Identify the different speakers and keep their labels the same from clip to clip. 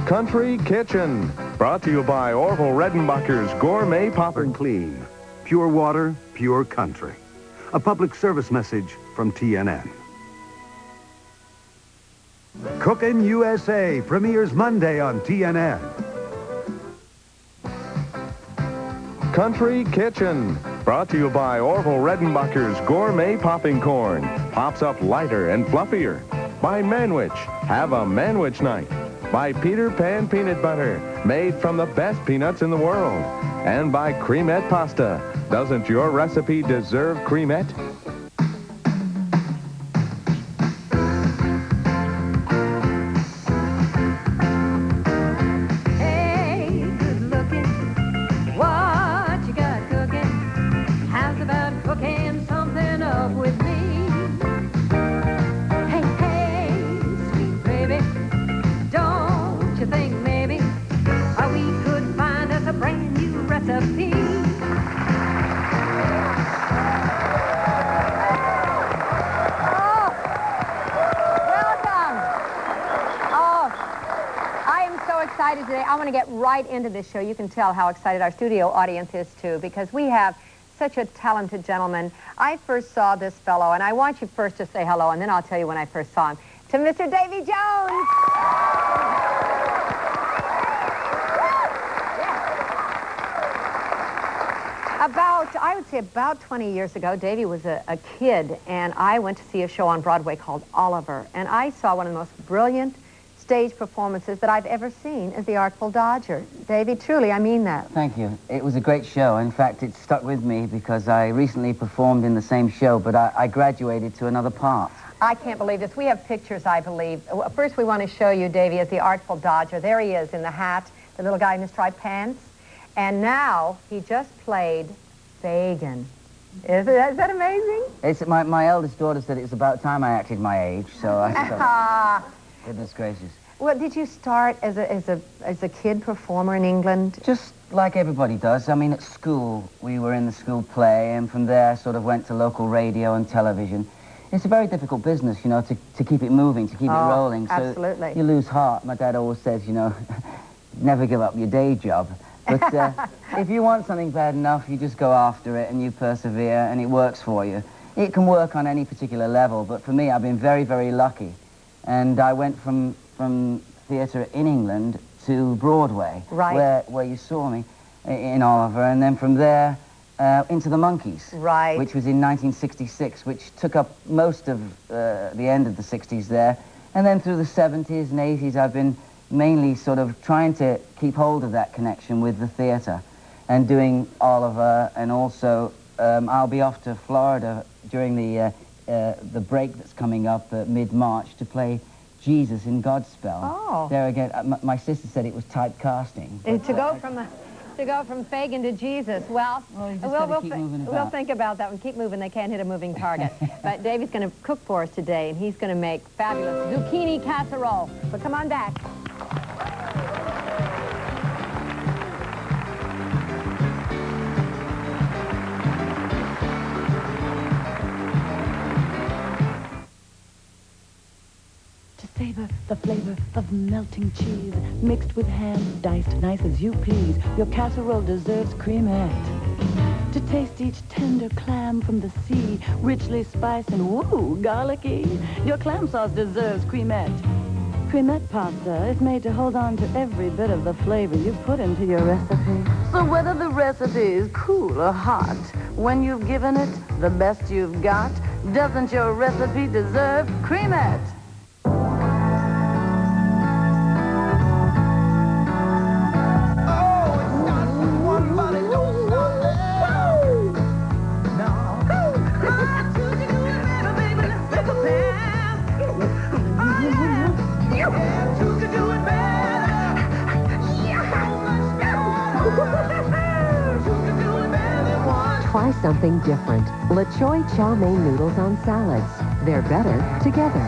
Speaker 1: Country Kitchen, brought to you by Orville Redenbacher's Gourmet Popper.
Speaker 2: Clean. Pure water, pure country. A public service message from TNN. Cookin' USA premieres Monday on TNN.
Speaker 1: Country Kitchen, brought to you by Orville Redenbacher's Gourmet Popping Corn. Pops up lighter and fluffier. By Manwich, have a Manwich night. By Peter Pan Peanut Butter, made from the best peanuts in the world. And by Cremette Pasta. Doesn't your recipe deserve cremette?
Speaker 3: Hey, good looking, what you got cooking? How's about cooking something up with me? Hey, hey, sweet baby, don't you think maybe we could find us a brand new recipe? Excited today. I want to get right into this show. You can tell how excited our studio audience is too, because we have such a talented gentleman. I first saw this fellow, and I want you first to say hello, and then I'll tell you when I first saw him, to Mr. Davy Jones. I would say about 20 years ago, Davy was a kid, and I went to see a show on Broadway called Oliver, and I saw one of the most brilliant stage performances that I've ever seen as the Artful Dodger. Davy, truly, I mean that.
Speaker 4: Thank you. It was a great show. In fact, it stuck with me because I recently performed in the same show, but I graduated to another part.
Speaker 3: I can't believe this. We have pictures, I believe. First, we want to show you Davy as the Artful Dodger. There he is in the hat, the little guy in the striped pants. And now he just played Fagin. Is that amazing?
Speaker 4: It's my eldest daughter said it was about time I acted my age, so I thought, goodness gracious.
Speaker 3: Well, did you start as a kid performer in England?
Speaker 4: Just like everybody does. I mean, at school, we were in the school play, and from there I sort of went to local radio and television. It's a very difficult business, you know, to keep it moving, to keep it rolling.
Speaker 3: Absolutely.
Speaker 4: So you lose heart. My dad always says, you know, never give up your day job. But if you want something bad enough, you just go after it and you persevere, and it works for you. It can work on any particular level, but for me, I've been very, very lucky. And I went from theatre in England to Broadway,
Speaker 3: right,
Speaker 4: where you saw me in Oliver, and then from there into the Monkees,
Speaker 3: right,
Speaker 4: which was in 1966, which took up most of the end of the 60s there. And then through the 70s and 80s, I've been mainly sort of trying to keep hold of that connection with the theatre and doing Oliver, and also I'll be off to Florida during the break that's coming up mid-March to play Jesus in Godspell.
Speaker 3: Oh.
Speaker 4: There again, my sister said it was typecasting.
Speaker 3: To go from Fagin to Jesus. Well, we'll think about that one. Keep moving. They can't hit a moving target. But Davy's going to cook for us today, and he's going to make fabulous zucchini casserole. But come on back.
Speaker 5: Savor the flavor of melting cheese, mixed with ham, diced nice as you please. Your casserole deserves cremette. To taste each tender clam from the sea, richly spiced and woo, garlicky. Your clam sauce deserves cremette. Cremette pasta is made to hold on to every bit of the flavor you put into your recipe. So whether the recipe is cool or hot, when you've given it the best you've got, doesn't your recipe deserve cremette?
Speaker 6: Try something different. La Choy chow mein noodles on salads. They're better together.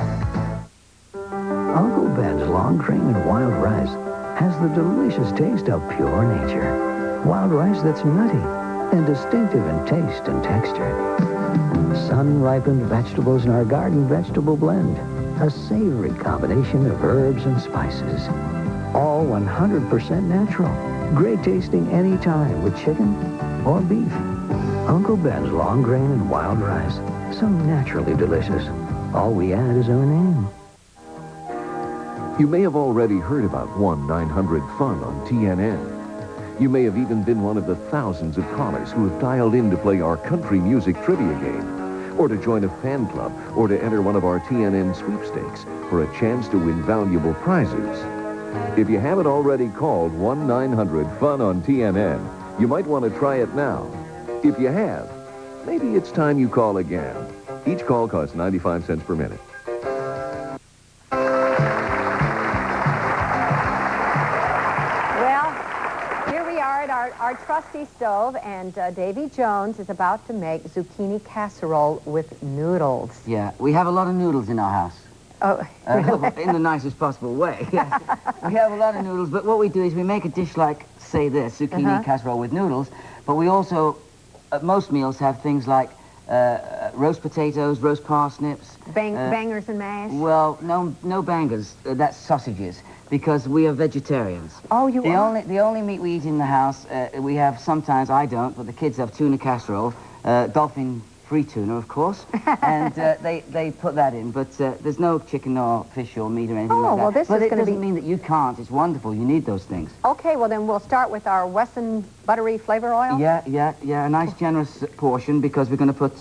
Speaker 7: Uncle Ben's long grain and wild rice has the delicious taste of pure nature. Wild rice that's nutty and distinctive in taste and texture. Sun-ripened vegetables in our garden vegetable blend. A savory combination of herbs and spices. All 100% natural. Great tasting anytime with chicken or beef. Uncle Ben's long grain and wild rice. So naturally delicious. All we add is our name.
Speaker 8: You may have already heard about 1-900-FUN on TNN. You may have even been one of the thousands of callers who have dialed in to play our country music trivia game, or to join a fan club, or to enter one of our TNN sweepstakes for a chance to win valuable prizes. If you haven't already called 1-900-FUN on TNN, you might want to try it now. If you have, maybe it's time you call again. Each call costs 95 cents per minute.
Speaker 3: Our trusty stove, and Davy Jones is about to make zucchini casserole with noodles.
Speaker 4: Yeah, we have a lot of noodles in our house.
Speaker 3: Oh,
Speaker 4: in the nicest possible way. Yeah. We have a lot of noodles, but what we do is we make a dish like, say this, zucchini casserole with noodles, but we also, at most meals, have things like roast potatoes, roast parsnips.
Speaker 3: Bangers and mash?
Speaker 4: Well, no bangers. That's sausages. Because we are vegetarians.
Speaker 3: Oh, you are?
Speaker 4: The only meat we eat in the house, we have sometimes, I don't, but the kids have tuna casserole, dolphin-free tuna, of course, and they put that in, but there's no chicken or fish or meat or anything like that.
Speaker 3: Well, this
Speaker 4: but
Speaker 3: is
Speaker 4: it
Speaker 3: going to
Speaker 4: doesn't mean that you can't. It's wonderful. You need those things.
Speaker 3: Okay, well, then we'll start with our Wesson buttery flavor oil.
Speaker 4: Yeah, a nice generous portion, because we're going to put...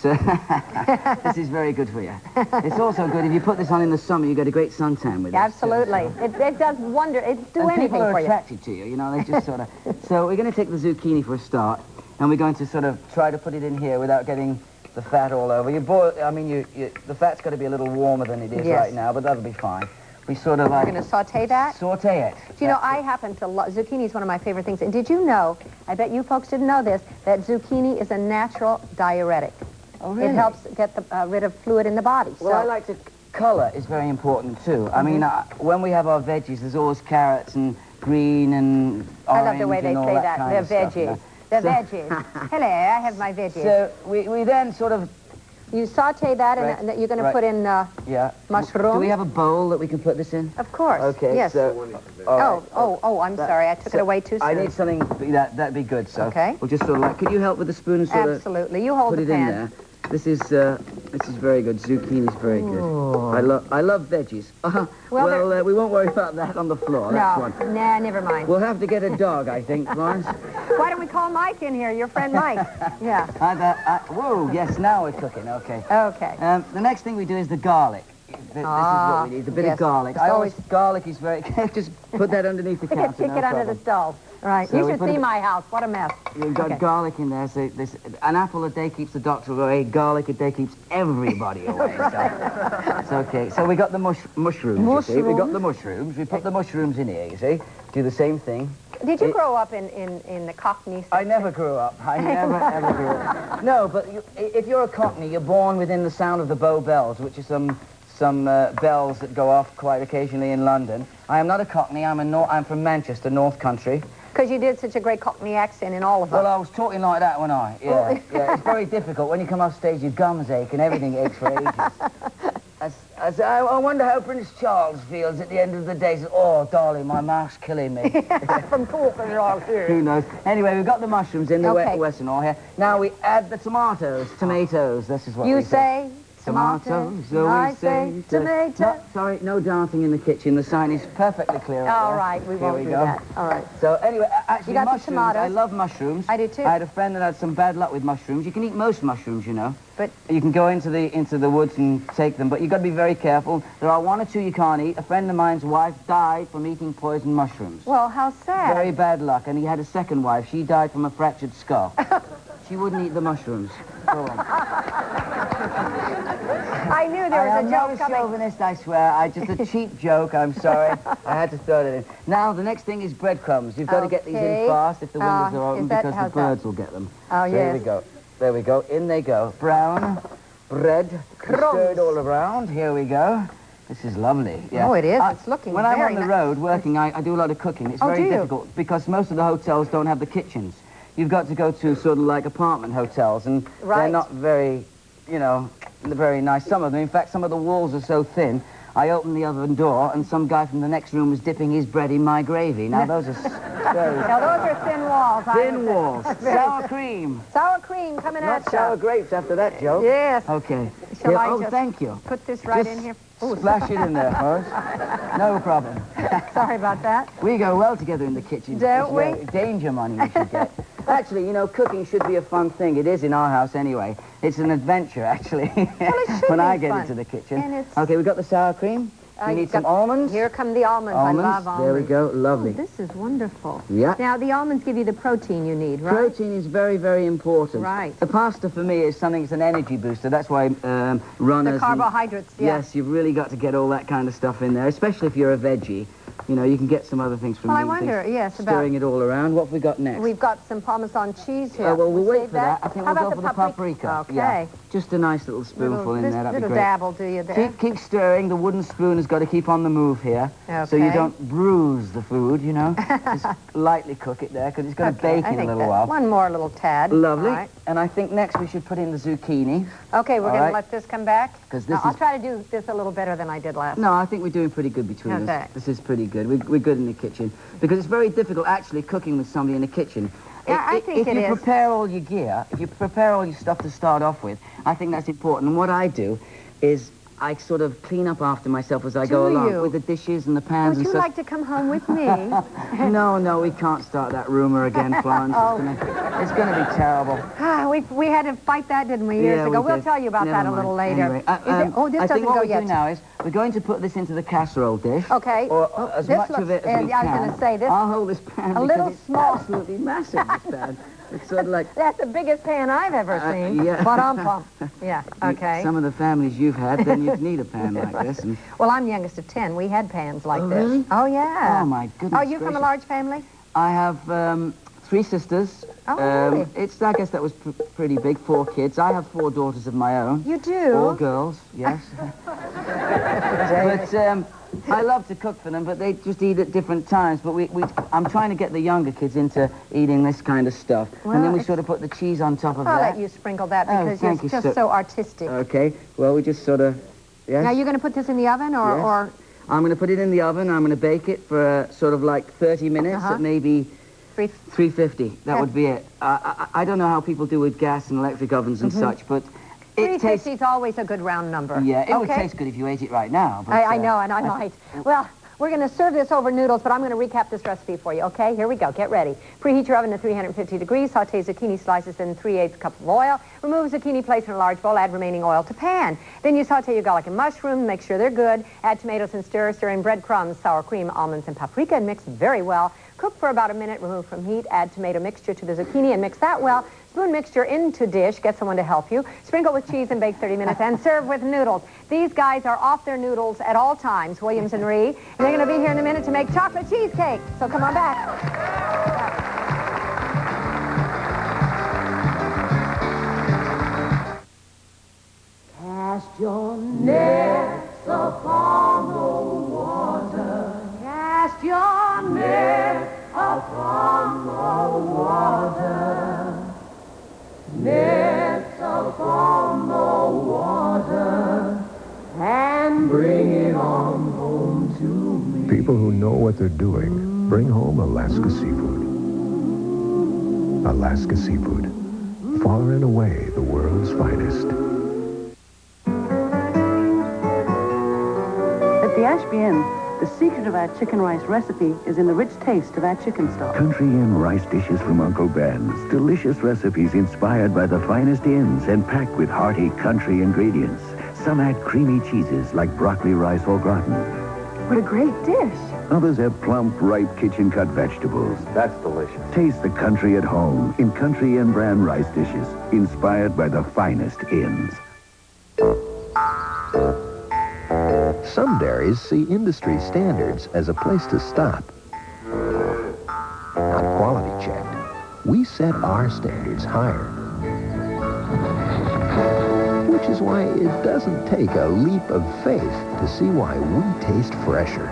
Speaker 4: this is very good for you. It's also good, if you put this on in the summer, you get a great suntan with it.
Speaker 3: Absolutely. It does wonder. It do anything
Speaker 4: people are
Speaker 3: for you.
Speaker 4: attracted to you, you know, they just sort of... So we're going to take the zucchini for a start, and we're going to sort of try to put it in here without getting the fat all over. You boil, I mean, the fat's got to be a little warmer than it is right now, but that'll be fine. We sort of like...
Speaker 3: We're going to saute that?
Speaker 4: Saute it.
Speaker 3: Do you know, I happen to love... Zucchini is one of my favorite things. And did you know, I bet you folks didn't know this, that zucchini is a natural diuretic.
Speaker 4: Oh, really?
Speaker 3: It helps get rid of fluid in the body.
Speaker 4: Well, I like to... Color is very important, too. I mean, when we have our veggies, there's always carrots and green and orange.
Speaker 3: I love the way they say that.
Speaker 4: Kind
Speaker 3: They're
Speaker 4: of stuff,
Speaker 3: veggies.
Speaker 4: you know?
Speaker 3: They're veggies. Hello, I have my veggies.
Speaker 4: So we then sort of...
Speaker 3: You saute that, and you're going to put in mushrooms.
Speaker 4: Do we have a bowl that we can put this in?
Speaker 3: Of course.
Speaker 4: Okay.
Speaker 3: Yes.
Speaker 4: So,
Speaker 3: I'm sorry. I took it away too soon.
Speaker 4: I need something that'd be good. So
Speaker 3: okay.
Speaker 4: We'll just sort of like. Could you help with the spoon and sort of?
Speaker 3: Absolutely. You hold
Speaker 4: put
Speaker 3: the
Speaker 4: it
Speaker 3: pan.
Speaker 4: in there. This is very good. Zucchini's very good. I love veggies. Well, we won't worry about that on the floor. That's one.
Speaker 3: Nah, never mind.
Speaker 4: We'll have to get a dog, I think, Florence.
Speaker 3: Why don't we call Mike in here, your friend Mike? Yeah.
Speaker 4: Whoa, yes, now we're cooking. Okay.
Speaker 3: Okay.
Speaker 4: The next thing we do is the garlic. This is what we need, a bit of garlic. Garlic is very... Just put that underneath the counter.
Speaker 3: Stick it under the stove. Right.
Speaker 4: So
Speaker 3: you should see my house. What a mess.
Speaker 4: You've got garlic in there. So an apple a day keeps the doctor away. Garlic a day keeps everybody away. So it's okay. So we got the mushrooms. You see. We got the mushrooms. We put the mushrooms in here, you see. Do the same thing.
Speaker 3: Did you grow up in the Cockney section?
Speaker 4: I never grew up. I never, ever grew up. No, but if you're a Cockney, you're born within the sound of the Bow Bells, which is some bells that go off quite occasionally in London. I am not a Cockney. I'm from Manchester, North Country.
Speaker 3: Because you did such a great Cockney accent in all of them.
Speaker 4: Well, I was talking like that when yeah. It's very difficult. When you come off stage, your gums ache and everything aches for ages. I wonder how Prince Charles feels at the end of the day. He says, oh, darling, my mouth's killing me.
Speaker 3: From talking all here.
Speaker 4: Who knows? Anyway, we've got the mushrooms in the Western oil here. Now we add the tomatoes. This is what
Speaker 3: you say.
Speaker 4: Tomatoes, so
Speaker 3: I say tomato.
Speaker 4: No dancing in the kitchen. The sign is perfectly clear.
Speaker 3: All right, we won't do that. All right.
Speaker 4: So anyway, actually,
Speaker 3: you got
Speaker 4: mushrooms.
Speaker 3: The tomatoes.
Speaker 4: I love mushrooms.
Speaker 3: I do too.
Speaker 4: I had a friend that had some bad luck with mushrooms. You can eat most mushrooms, you know.
Speaker 3: But
Speaker 4: you can go into the woods and take them, but you've got to be very careful. There are one or two you can't eat. A friend of mine's wife died from eating poisoned mushrooms.
Speaker 3: Well, how sad.
Speaker 4: Very bad luck. And he had a second wife. She died from a fractured skull. She wouldn't eat the mushrooms. Go on.
Speaker 3: I knew there was a joke
Speaker 4: coming. I'm not a chauvinist, I swear. Just a cheap joke. I'm sorry. I had to throw it in. Now, the next thing is breadcrumbs. You've got to get these in fast if the windows are open because the birds will get them.
Speaker 3: Oh, yes.
Speaker 4: There we go. There we go. In they go. Brown bread stirred all around. Here we go. This is lovely. Yeah.
Speaker 3: Oh, it is. It's looking
Speaker 4: When I'm on the road working, I do a lot of cooking. It's very difficult because most of the hotels don't have the kitchens. You've got to go to sort of like apartment hotels, and they're not very, very nice. Some of them, in fact, some of the walls are so thin. I opened the oven door and some guy from the next room was dipping his bread in my gravy. Now, those are scary.
Speaker 3: Now, those are thin walls.
Speaker 4: Thin walls. Sour cream.
Speaker 3: Sour cream coming
Speaker 4: Not
Speaker 3: at you.
Speaker 4: sour grapes after that joke.
Speaker 3: Yes.
Speaker 4: Okay.
Speaker 3: Shall I
Speaker 4: oh,
Speaker 3: just
Speaker 4: thank you.
Speaker 3: put this right
Speaker 4: Just
Speaker 3: in here?
Speaker 4: Splash it in there, Horace. No problem.
Speaker 3: Sorry about that.
Speaker 4: We go well together in the kitchen.
Speaker 3: Don't we?
Speaker 4: Danger money we should get. Actually, you know, cooking should be a fun thing. It is in our house anyway. It's an adventure, actually.
Speaker 3: Well, it should
Speaker 4: when
Speaker 3: be
Speaker 4: I get
Speaker 3: fun.
Speaker 4: into the kitchen.
Speaker 3: And it's...
Speaker 4: Okay, we got the sour cream. We need some almonds.
Speaker 3: Here come the almonds. I love almonds.
Speaker 4: There we go. Lovely.
Speaker 3: Oh, this is wonderful.
Speaker 4: Yeah.
Speaker 3: Now, the almonds give you the protein you need, right?
Speaker 4: Protein is very, very important.
Speaker 3: Right.
Speaker 4: The pasta for me is something that's an energy booster. That's why runners...
Speaker 3: The carbohydrates,
Speaker 4: Yes, you've really got to get all that kind of stuff in there, especially if you're a veggie. You know, you can get some other things from
Speaker 3: Well, I
Speaker 4: these
Speaker 3: wonder,
Speaker 4: things.
Speaker 3: yes, about...
Speaker 4: Stirring it all around. What have we got next?
Speaker 3: We've got some Parmesan cheese here.
Speaker 4: Well, we'll wait
Speaker 3: save
Speaker 4: for that. I think
Speaker 3: How
Speaker 4: we'll
Speaker 3: about
Speaker 4: go for the paprika.
Speaker 3: Okay.
Speaker 4: Yeah. Just a nice little spoonful in there. That'd be
Speaker 3: little
Speaker 4: great.
Speaker 3: dabble, do you there?
Speaker 4: Keep stirring. The wooden spoon has got to keep on the move here.
Speaker 3: Okay.
Speaker 4: So you don't bruise the food, you know. Just lightly cook it there because it's going to bake in a little while.
Speaker 3: One more little tad.
Speaker 4: Lovely.
Speaker 3: All right.
Speaker 4: And I think next we should put in the zucchini.
Speaker 3: Okay, we're going
Speaker 4: right.
Speaker 3: to let this come back.
Speaker 4: Because
Speaker 3: I'll try to do this a little better than I did last.
Speaker 4: No, I think we're doing pretty good between
Speaker 3: Okay.
Speaker 4: us. This is pretty good. We're good in the kitchen. Because it's very difficult actually cooking with somebody in the kitchen.
Speaker 3: Yeah, I think it is.
Speaker 4: If you prepare all your gear, if you prepare all your stuff to start off with, I think that's important. And what I do is I sort of clean up after myself as I go along with the dishes and the pans
Speaker 3: Would
Speaker 4: and
Speaker 3: you
Speaker 4: stuff.
Speaker 3: like to come home with me?
Speaker 4: No, we can't start that rumor again, Florence. It's gonna be terrible.
Speaker 3: We had to fight that, didn't we, years ago? We'll tell you about
Speaker 4: Never
Speaker 3: that a
Speaker 4: mind.
Speaker 3: little later.
Speaker 4: Anyway,
Speaker 3: this
Speaker 4: I
Speaker 3: doesn't
Speaker 4: think what
Speaker 3: go
Speaker 4: we
Speaker 3: yet.
Speaker 4: do now is we're going to put this into the casserole dish.
Speaker 3: Okay.
Speaker 4: Or as
Speaker 3: This
Speaker 4: much of
Speaker 3: looks-
Speaker 4: it as we
Speaker 3: I was
Speaker 4: can.
Speaker 3: gonna say, this-
Speaker 4: I'll hold this pan
Speaker 3: a
Speaker 4: because
Speaker 3: little
Speaker 4: it's
Speaker 3: small.
Speaker 4: absolutely massive, this pan. It's sort of like...
Speaker 3: That's the biggest pan I've ever seen.
Speaker 4: yeah.
Speaker 3: Ba-dum-bum. Yeah, okay.
Speaker 4: Some of the families you've had, then you'd need a pan like this. And...
Speaker 3: Well, I'm the youngest of 10. We had pans like this.
Speaker 4: Really?
Speaker 3: Oh, yeah.
Speaker 4: Oh, my goodness
Speaker 3: Are you from a
Speaker 4: gracious.
Speaker 3: large family?
Speaker 4: I have 3 sisters.
Speaker 3: Oh, really?
Speaker 4: I guess that was pretty big, 4 kids. I have 4 daughters of my own.
Speaker 3: You do?
Speaker 4: All girls, yes. But I love to cook for them, but they just eat at different times. But I'm trying to get the younger kids into eating this kind of stuff.
Speaker 3: Well,
Speaker 4: and then we sort of put the cheese on top of
Speaker 3: I'll
Speaker 4: that.
Speaker 3: let you sprinkle that because
Speaker 4: thank
Speaker 3: you're
Speaker 4: you,
Speaker 3: just so artistic.
Speaker 4: Okay, well, we just sort of... Yes?
Speaker 3: Now, you're going to put this in the oven
Speaker 4: Yes.
Speaker 3: or...
Speaker 4: I'm going to put it in the oven. I'm going to bake it for sort of like 30 minutes at maybe 350. That would be it. I don't know how people do with gas and electric ovens and such, but it
Speaker 3: 350
Speaker 4: tastes...
Speaker 3: is always a good round number.
Speaker 4: Yeah, it would
Speaker 3: Okay?
Speaker 4: taste good if you ate it right now. But,
Speaker 3: I know, and I might. Well, we're going to serve this over noodles, but I'm going to recap this recipe for you, okay? Here we go. Get ready. Preheat your oven to 350 degrees. Saute zucchini slices in 3/8 cup of oil. Remove zucchini, place in a large bowl. Add remaining oil to pan. Then you saute your garlic and mushrooms. Make sure they're good. Add tomatoes and stir in breadcrumbs, sour cream, almonds, and paprika, and mix very well. Cook for about a minute. Remove from heat. Add tomato mixture to the zucchini and mix that well. Spoon mixture into dish. Get someone to help you. Sprinkle with cheese and bake 30 minutes and serve with noodles. These guys are off their noodles at all times, Williams and Ree. And they're going to be here in a minute to make chocolate cheesecake. So come on back.
Speaker 9: Cast your nets upon the water. Cast your nets upon the water. Nets upon the water. And bring it on home to me.
Speaker 10: People who know what they're doing bring home Alaska seafood. Alaska seafood. Far and away the world's finest.
Speaker 5: At the Ashby Inn, the secret of our chicken rice recipe is in the rich taste of our chicken stock.
Speaker 7: Country Inn rice dishes from Uncle Ben's. Delicious recipes inspired by the finest inns and packed with hearty country ingredients. Some add creamy cheeses like broccoli rice au gratin.
Speaker 5: What a great dish.
Speaker 7: Others have plump, ripe kitchen-cut vegetables.
Speaker 8: That's delicious.
Speaker 7: Taste the country at home in Country Inn brand rice dishes, inspired by the finest inns.
Speaker 10: Some dairies see industry standards as a place to stop. Not quality checked. We set our standards higher. Which is why it doesn't take a leap of faith to see why we taste fresher.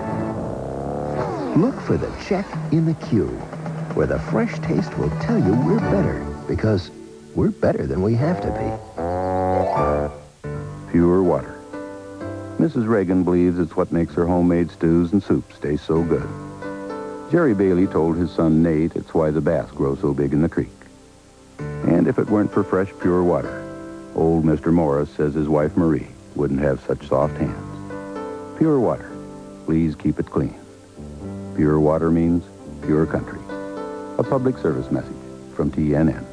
Speaker 10: Look for the check in the queue, where the fresh taste will tell you we're better, because we're better than we have to be.
Speaker 1: Pure water.
Speaker 11: Mrs. Reagan believes it's what makes her homemade stews and soups taste so good. Jerry Bailey told his son Nate it's why the bass grow so big in the creek. And if it weren't for fresh, pure water, old Mr. Morris says his wife Marie wouldn't have such soft hands. Pure water. Please keep it clean. Pure water means pure country. A public service message from TNN.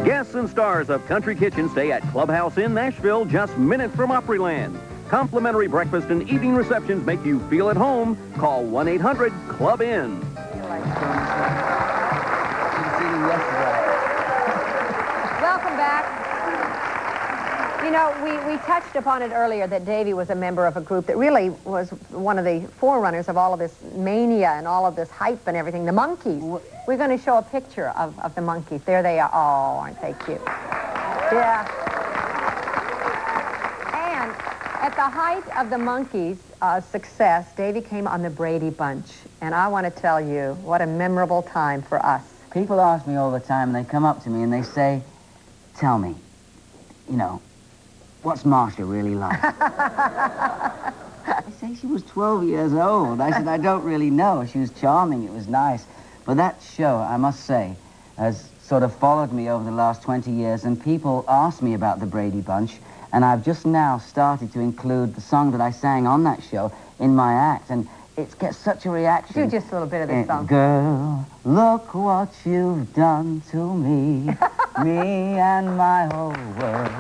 Speaker 12: Guests and stars of Country Kitchen stay at Clubhouse in Nashville, just minutes from Opryland. Complimentary breakfast and evening receptions make you feel at home. Call 1-800-CLUB-IN.
Speaker 3: Welcome back. You know, we touched upon it earlier that Davy was a member of a group that really was one of the forerunners of all of this mania and all of this hype and everything, the Monkees. We're going to show a picture of the Monkees. There they are. Oh, aren't they cute? Yeah. And at the height of the Monkees' success, Davy came on the Brady Bunch. And I want to tell you, what a memorable time for us.
Speaker 4: People ask me all the time, and they come up to me and they say, tell me, you know, what's Marcia really like? I say she was 12 years old. I said, I don't really know. She was charming. It was nice. But that show, I must say, has sort of followed me over the last 20 years, and people ask me about the Brady Bunch, and I've just now started to include the song that I sang on that show in my act, and it gets such a reaction.
Speaker 3: Do just a little bit of this song.
Speaker 4: Girl, look what you've done to me, me and my whole world.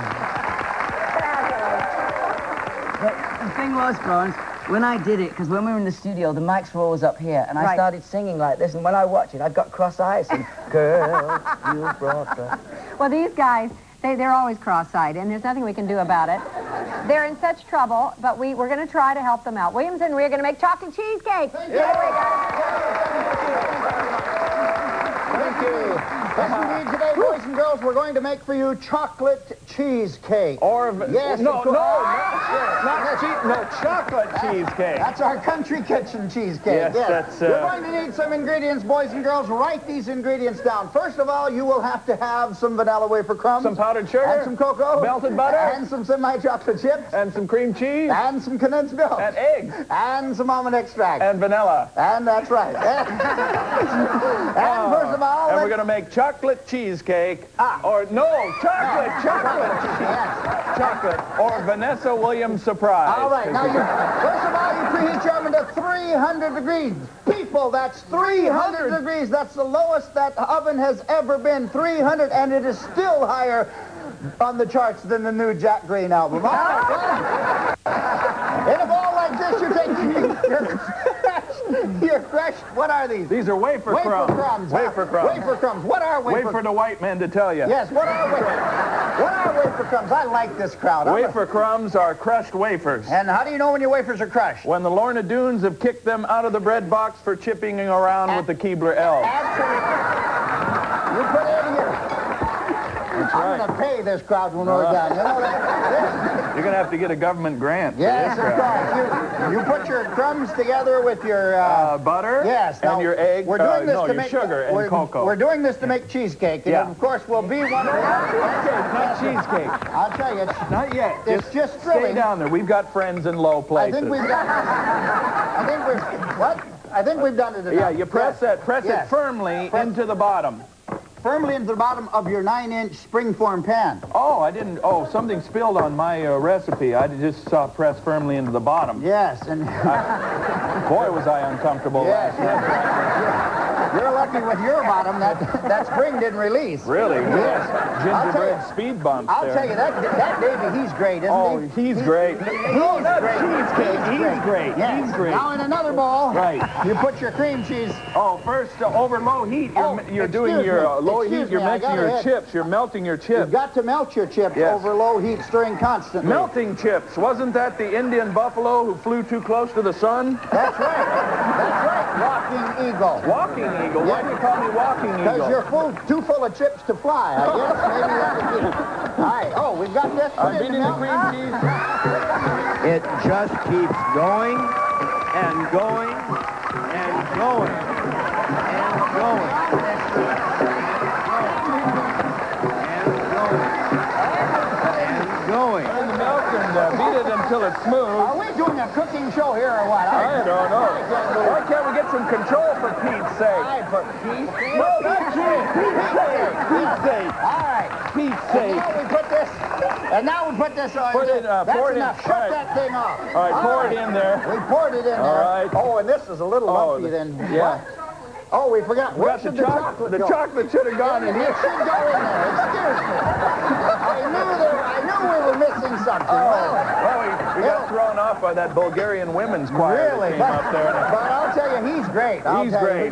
Speaker 4: But the thing was, Florence, when I did it, because when we were in the studio, the mics were always up here, and I started singing like this, and when I watch it, I've got cross eyes, and girl, you brought the...
Speaker 3: Well, these guys, they're always cross-eyed, and there's nothing we can do about it. They're in such trouble, but we're going to try to help them out. Williams and we're going to make chocolate cheesecake.
Speaker 13: Thank you. Thank you. Yes, indeed, today, boys and girls, we're going to make for you chocolate cheesecake.
Speaker 1: Or,
Speaker 13: yes,
Speaker 1: no, chocolate cheesecake.
Speaker 13: That's our Country Kitchen cheesecake.
Speaker 1: Yes, that's...
Speaker 13: You're going to need some ingredients, boys and girls. Write these ingredients down. First of all, you will have to have some vanilla wafer crumbs.
Speaker 1: Some powdered sugar.
Speaker 13: And some cocoa.
Speaker 1: Melted butter.
Speaker 13: And some semi-chocolate chips.
Speaker 1: And some cream cheese.
Speaker 13: And some condensed milk.
Speaker 1: And eggs.
Speaker 13: And some almond extract.
Speaker 1: And vanilla.
Speaker 13: And that's right. And first of all...
Speaker 1: And we're going to make chocolate cheesecake. Chocolate. Chocolate. Or Vanessa Williams surprise.
Speaker 13: All right. Now, first of all, you preheat your oven to 300 degrees. People, that's 300 degrees. That's the lowest that oven has ever been. 300, and it is still higher on the charts than the new Jack Green album. All right. In a bowl like this, you take your crushed, what are these?
Speaker 1: These are wafer crumbs. Wafer crumbs.
Speaker 13: Wafer crumbs. What are wafer crumbs?
Speaker 1: Wait for the white man to tell you.
Speaker 13: Yes, what are wafer crumbs? I like this crowd.
Speaker 1: Wafer crumbs are crushed wafers.
Speaker 13: And how do you know when your wafers are crushed?
Speaker 1: When the Lorna Doones have kicked them out of the bread box for chipping around with the Keebler L.
Speaker 13: Absolutely. You put it in here. I'm going to pay this crowd when we're done. You know that?
Speaker 1: You're going to have to get a government grant.
Speaker 13: Yes, of course. You put your crumbs together with your...
Speaker 1: butter.
Speaker 13: Yes.
Speaker 1: And your egg.
Speaker 13: We're doing this to
Speaker 1: your
Speaker 13: make
Speaker 1: sugar and cocoa.
Speaker 13: We're doing this to make cheesecake. And of course, we'll be one of the...
Speaker 1: Not cheesecake.
Speaker 13: I'll tell you.
Speaker 1: Not yet.
Speaker 13: It's just thrilling.
Speaker 1: Stay down there. We've got friends in low places.
Speaker 13: I think we've done... I think we've done it enough.
Speaker 1: Yeah, you press it firmly into the bottom.
Speaker 13: Firmly into the bottom of your 9-inch springform pan.
Speaker 1: Oh, I didn't... Oh, something spilled on my recipe. I just saw it press firmly into the bottom.
Speaker 13: Yes, and...
Speaker 1: Boy, was I uncomfortable last night.
Speaker 13: You're lucky with your bottom that spring didn't release.
Speaker 1: Really?
Speaker 13: Yes.
Speaker 1: Gingerbread speed bumps
Speaker 13: I'll tell you, that Davy, he's great, isn't he?
Speaker 1: Oh, he's great.
Speaker 13: No, not cheesecake.
Speaker 1: He's great.
Speaker 13: Yes.
Speaker 1: He's great.
Speaker 13: Now in another bowl,
Speaker 1: right,
Speaker 13: you put your cream cheese.
Speaker 1: Oh, first over low heat, you're doing your low heat. You're making your chips. You're melting your chips.
Speaker 13: You've got to melt your chips over low heat, stirring constantly.
Speaker 1: Melting chips. Wasn't that the Indian buffalo who flew too close to the sun?
Speaker 13: That's right. That's right. Walking eagle.
Speaker 1: Walking eagle. Why do you call me walking eagle?
Speaker 13: Because you're too full of chips to fly, I guess. Maybe that would be. All right. Oh, we've got this.
Speaker 1: I'm beating the cream cheese.
Speaker 14: It just keeps going and going and going and going and going.
Speaker 15: until it's smooth.
Speaker 13: Are we doing a cooking show here or what?
Speaker 15: I don't know. Why can't we get some control for Pete's sake?
Speaker 13: For Pete's sake?
Speaker 15: No, that's it. Pete's sake. Pete's sake.
Speaker 13: All right.
Speaker 15: Pete's
Speaker 13: And
Speaker 15: sake.
Speaker 13: now we put this, and now we put this on.
Speaker 15: Put it,
Speaker 13: That's
Speaker 15: pour it in.
Speaker 13: enough. Shut
Speaker 15: All right.
Speaker 13: that thing off.
Speaker 15: All right, pour it in there.
Speaker 13: We poured it in there.
Speaker 15: All right.
Speaker 13: Oh, and this is a little lumpy then.
Speaker 15: Yeah.
Speaker 13: What? Oh, we forgot.
Speaker 15: We
Speaker 13: Where
Speaker 15: got
Speaker 13: should
Speaker 15: the
Speaker 13: the
Speaker 15: chocolate. The
Speaker 13: go?
Speaker 15: chocolate should have gone in
Speaker 13: It
Speaker 15: here.
Speaker 13: should go in there. Excuse me. I knew we were missing something.
Speaker 15: We got thrown off by that Bulgarian women's choir
Speaker 13: Really?
Speaker 15: that came up there.
Speaker 13: But I'll tell you, he's great.
Speaker 15: He's great.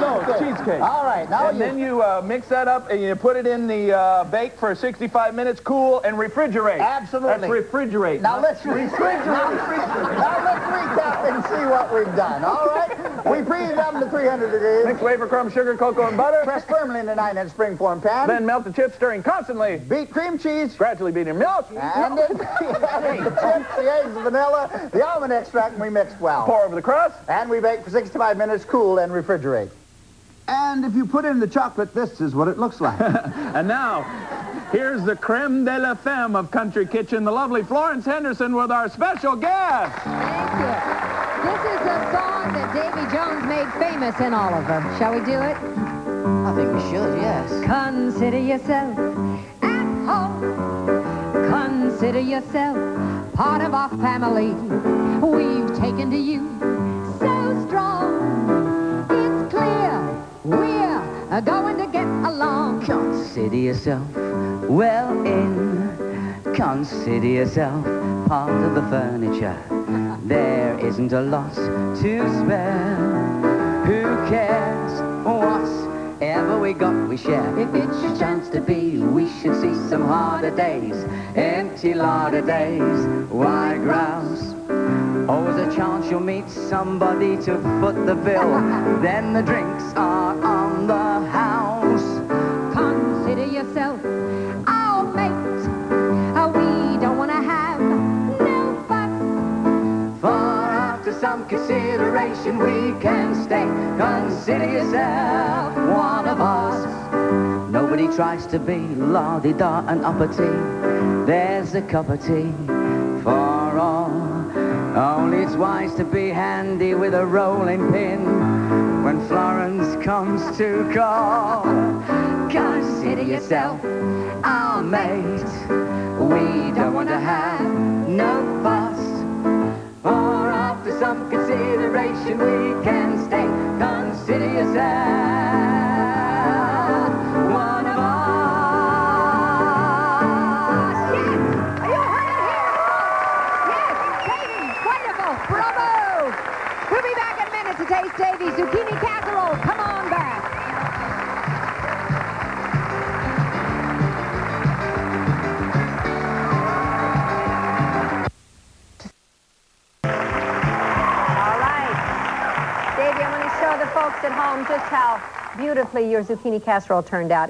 Speaker 15: No, cheesecake.
Speaker 13: All right, now
Speaker 15: and then you mix that up and you put it in the bake for 65 minutes, cool, and refrigerate.
Speaker 13: Absolutely.
Speaker 15: That's refrigerate.
Speaker 13: Now let's refrigerate. Now let's recap and see what we've done. All right? We preheat them to 300 degrees.
Speaker 15: Mix wafer crumb, sugar, cocoa, and butter.
Speaker 13: Press firmly in the 9-inch springform pan.
Speaker 15: Then melt the chips, stirring constantly.
Speaker 13: Beat cream cheese.
Speaker 15: Gradually beat in milk.
Speaker 13: And then we added the chips, the eggs, the vanilla, the almond extract, and we mixed well.
Speaker 15: Pour over the crust.
Speaker 13: And we bake for 65 minutes, cool, and refrigerate. And if you put in the chocolate, this is what it looks like.
Speaker 15: And now, here's the creme de la femme of Country Kitchen, the lovely Florence Henderson with our special guest.
Speaker 3: Thank you. This is a song that Davy Jones made famous in all of them. Shall we do it?
Speaker 4: I think we should, yes.
Speaker 3: Consider yourself at home. Consider yourself part of our family. We've taken to you so strong. It's clear we're going to get along.
Speaker 4: Consider yourself well in. Consider yourself part of the furniture. There isn't a lot to spare. Who cares? Whatever we got, we share. If it's your chance to be, we should see some harder days. Empty larder days. Why grouse? Always a chance you'll meet somebody to foot the bill. Then the drinks are on the house.
Speaker 3: Consider yourself our mate. We don't want to have no fuss.
Speaker 4: For after some consideration we can stay. Consider yourself one of us. Nobody tries to be la-di-da and uppity. There's a cup of tea for all. Only it's wise to be handy with a rolling pin when Florence comes to call. Consider yourself our mate. We don't want to have no fuss. For after some consideration we can stay. Consider yourself one of us.
Speaker 3: Yes! Are you heard it here? Yes! Davy, wonderful! Bravo! We'll be back in a minute to taste Davy's zucchini casserole. Come on back. Davy, I want to show the folks at home just how beautifully your zucchini casserole turned out.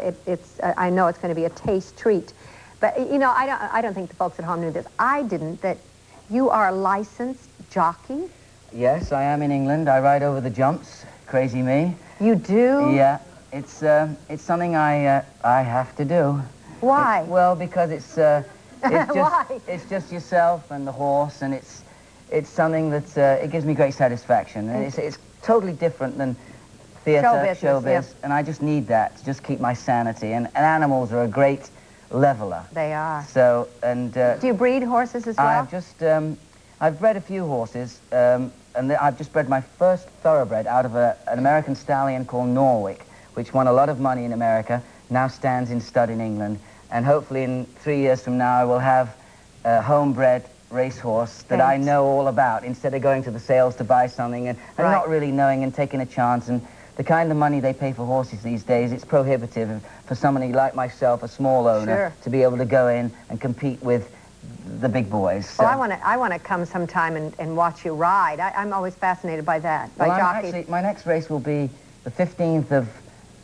Speaker 3: I know it's going to be a taste treat. But, you know, I don't think the folks at home knew this. I didn't, that you are a licensed jockey.
Speaker 4: Yes, I am in England. I ride over the jumps. Crazy me.
Speaker 3: You do?
Speaker 4: Yeah. It's something I have to do.
Speaker 3: Why?
Speaker 4: Well, because it's just
Speaker 3: Why?
Speaker 4: it's just yourself and the horse, and it's something that it gives me great satisfaction. And it's totally different than theatre,
Speaker 3: Show business,
Speaker 4: and I just need that to just keep my sanity. And animals are a great leveler.
Speaker 3: They are.
Speaker 4: So, and
Speaker 3: do you breed horses as well?
Speaker 4: I've just I've bred a few horses, and I've just bred my first thoroughbred out of an American stallion called Norwich, which won a lot of money in America, now stands in stud in England, and hopefully in 3 years from now I will have a homebred racehorse that I know all about, instead of going to the sales to buy something and not really knowing and taking a chance. And the kind of money they pay for horses these days, it's prohibitive for somebody like myself, a small owner, to be able to go in and compete with the big boys. So.
Speaker 3: Well, I want to come sometime and watch you ride. I'm always fascinated by that, by jockeys.
Speaker 4: Actually, my next race will be the 15th of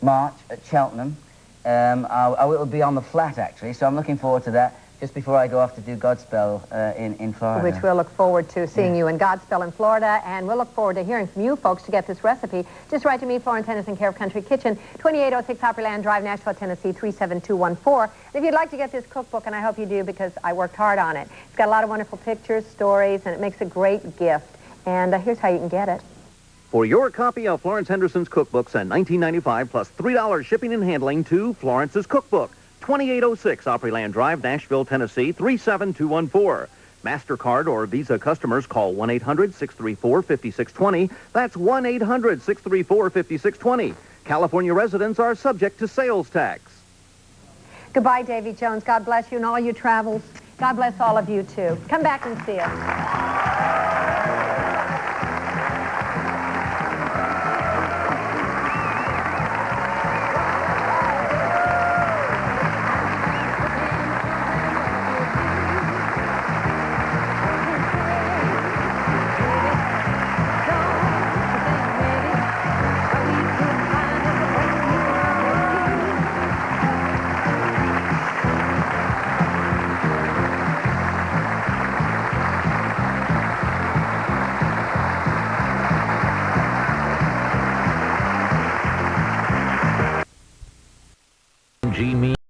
Speaker 4: March at Cheltenham. I will be on the flat, actually, so I'm looking forward to that. just before I go off to do Godspell in Florida.
Speaker 3: Which we'll look forward to seeing you in Godspell in Florida, and we'll look forward to hearing from you folks to get this recipe. Just write to me, Florence Henderson, care of Country Kitchen, 2806 Opryland Drive, Nashville, Tennessee, 37214. And if you'd like to get this cookbook, and I hope you do because I worked hard on it, it's got a lot of wonderful pictures, stories, and it makes a great gift. And here's how you can get it.
Speaker 12: For your copy of Florence Henderson's cookbook, send $19.95 plus $3 shipping and handling to Florence's Cookbook, 2806 Opryland Drive, Nashville, Tennessee, 37214. MasterCard or Visa customers call 1-800-634-5620. That's 1-800-634-5620. California residents are subject to sales tax.
Speaker 3: Goodbye, Davy Jones. God bless you and all your travels. God bless all of you, too. Come back and see us.
Speaker 16: G